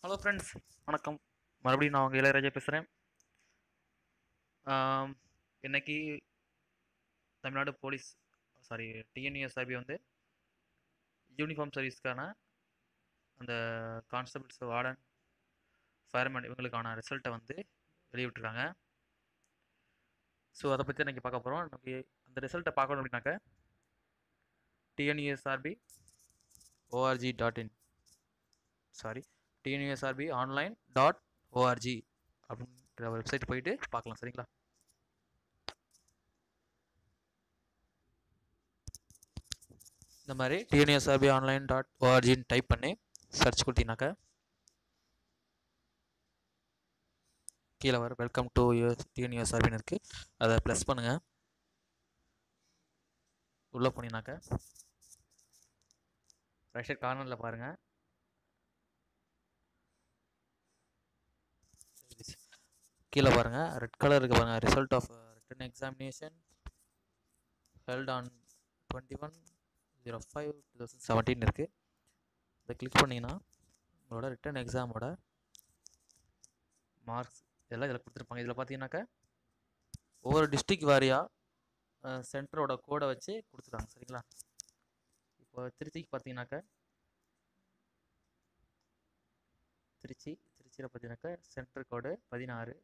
Hello friends, வணக்கம். மறுபடியும் நான் உங்கள் இளையராஜா பேசுகிறேன். இன்னைக்கு தமிழ்நாடு போலீஸ் டிஎன்யூஎஸ்ஆர்பி வந்து யூனிஃபார்ம் சர்வீஸ்க்கான அந்த கான்ஸ்டபிள்ஸ், வார்டன், ஃபயர்மேன் இவங்களுக்கான ரிசல்ட்டை வந்து வெளியிட்டிருக்காங்க. ஸோ அதை பற்றி இன்றைக்கி பார்க்க போகிறோம். நமக்கு அந்த ரிசல்ட்டை பார்க்கணும் அப்படின்னாக்க டிஎன்யூஎஸ்ஆர்பி டிஎன்யூஎஸ்ஆர்பி online.org அப்படின்ற வெப்சைட் போயிட்டு பார்க்கலாம். சரிங்களா? இந்த மாதிரி டிஎன்யூஎஸ்ஆர்பி online.org டைப் பண்ணி சர்ச் கொடுத்தீங்கன்னாக்கா கீழே வர வெல்கம் டு டிஎன்யூஎஸ்ஆர்பின்னு இருக்குது. அதை ப்ளஸ் பண்ணுங்கள். உள்ளே போனீங்கன்னாக்கா ரைட் சைட் கார்னரில் பாருங்கள், கீழே பாருங்கள், ரெட் கலர் இருக்குது பாருங்கள், result of written examination held on 21/05/2017 இருக்குது. இதை கிளிக் பண்ணிங்கன்னா உங்களோட ரிட்டன் எக்ஸாமோட மார்க்ஸ் இதெல்லாம் இதில் கொடுத்துருப்பாங்க. இதில் பார்த்தீங்கன்னாக்கா ஒவ்வொரு டிஸ்ட்ரிக்ட் வாரியாக சென்டரோட கோடை வச்சு கொடுத்துருக்காங்க. சரிங்களா? இப்போ திருச்சிக்கு பார்த்தீங்கன்னாக்கா திருச்சியில் பார்த்தீங்கன்னாக்கா சென்டர் கோடு 16.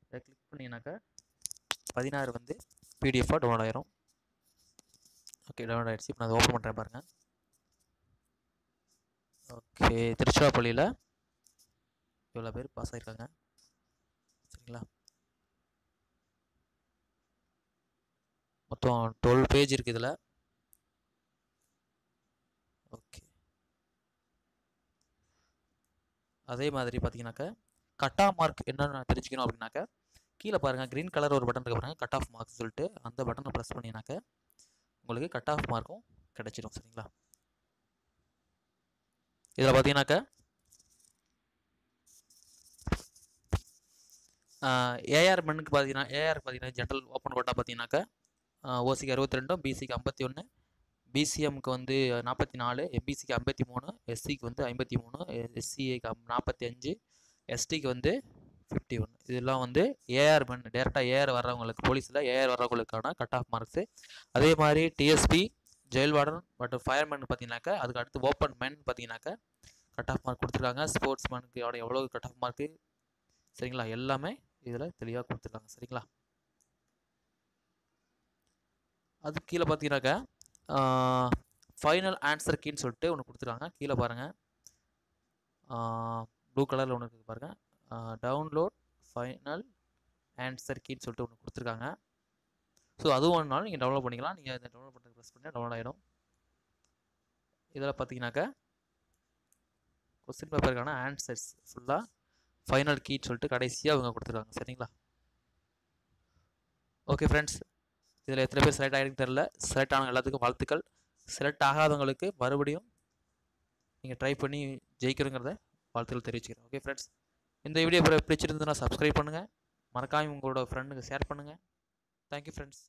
இதை கிளிக் பண்ணிங்கனாக்கா 16 வந்து பிடிஎஃபாக டவுன்லோட் ஆயிரும். ஓகே, டவுன்லோட் ஆகிடுச்சு. இப்போ நான் அதை ஓப்பன் பண்ணுறேன் பாருங்கள். ஓகே, திருச்சிராப்பள்ளியில் இவ்வளோ பேர் பாஸ் ஆகிருக்காங்க. சரிங்களா? மொத்தம் 12 பேஜ் இருக்குது இதில். ஓகே, அதே மாதிரி பார்த்தீங்கன்னாக்கா கட் ஆஃப் மார்க் என்னென்னு தெரிஞ்சுக்கணும் அப்படின்னாக்கா கீழே பாருங்கள், க்ரீன் கலர் ஒரு பட்டன் இருக்கு பாருங்கள், கட் ஆஃப் மார்க்ஸ் சொல்லிட்டு அந்த பட்டனை ப்ரெஸ் பண்ணினாக்கா உங்களுக்கு கட் ஆஃப் மார்க்கும் கிடைச்சிடும். சரிங்களா? இதில் பார்த்தீங்கன்னாக்கா ஏஆர் மென்னுக்கு பார்த்தீங்கன்னா ஜென்ரல் ஓப்பன் கோட்டா பார்த்தீங்கன்னாக்கா ஓசிக்கு 62, பிசிக்கு 51, பிசிஎம்க்கு வந்து 44, எம்பிசிக்கு 53, எஸ்சிக்கு வந்து 53, எஸ்சிஏக்கு 45, எஸ்டிக்கு வந்து 51. இதெல்லாம் வந்து ஏஆர் மென் டேரெக்டாக ஏஆர் வர்றவங்களுக்கு, போலீஸில் ஏஆர் வர்றவங்களுக்கான கட் ஆஃப் மார்க்ஸு. அதே மாதிரி டிஎஸ்பி, ஜெயில் வார்டன் மற்றும் ஃபயர்மேன் பார்த்தீங்கன்னாக்கா அதுக்கு அடுத்து ஓப்பன் மென் பார்த்தீங்கன்னாக்கா கட் ஆஃப் மார்க் கொடுத்துருக்காங்க. ஸ்போர்ட்ஸ் மேனுக்கு எவ்வளோ கட் ஆஃப் மார்க்கு, சரிங்களா, எல்லாமே இதில் தெளிவாக கொடுத்துருக்காங்க. சரிங்களா? அது கீழே பார்த்தீங்கன்னாக்கா ஃபைனல் ஆன்சர் கீன்னு சொல்லிட்டு ஒன்று கொடுத்துருக்காங்க. கீழே பாருங்கள், ப்ளூ கலரில் ஒன்று இருக்குது பாருங்கள், டவுன்லோட் ஃபைனல் ஆன்சர் கீன்னு சொல்லிட்டு ஒன்று கொடுத்துருக்காங்க. ஸோ அதுவும் ஒன்றாலும் நீங்கள் டவுன்லோட் பண்ணிக்கலாம். நீங்கள் இந்த டவுன்லோட் பண்ணுறது ப்ரெஸ் பண்ணி டவுன்லோட் ஆகிடும். இதில் பார்த்தீங்கன்னாக்கா கொஸ்டின் பேப்பருக்கான ஆன்சர்ஸ் ஃபுல்லாக ஃபைனல் கீன்னு சொல்லிட்டு கடைசியாக அவங்க கொடுத்துருக்காங்க. சரிங்களா? ஓகே ஃப்ரெண்ட்ஸ், இதில் எத்தனை பேர் செலக்ட் ஆகிருக்குன்னு தெரில. செலக்ட் ஆனவங்க எல்லாத்துக்கும் வாழ்த்துக்கள். செலக்ட் ஆகாதவங்களுக்கு மறுபடியும் நீங்கள் ட்ரை பண்ணி ஜெயிக்கிறங்கிறத வாழ்த்துக்கள் தெரிவிச்சுக்கிறேன். ஓகே ஃப்ரெண்ட்ஸ், இந்த வீடியோ பிடிச்சிருந்ததுன்னா சப்ஸ்கிரைப் பண்ணுங்கள், மறக்காமல் உங்களோட ஃப்ரெண்டுக்கு ஷேர் பண்ணுங்கள். Thank you friends.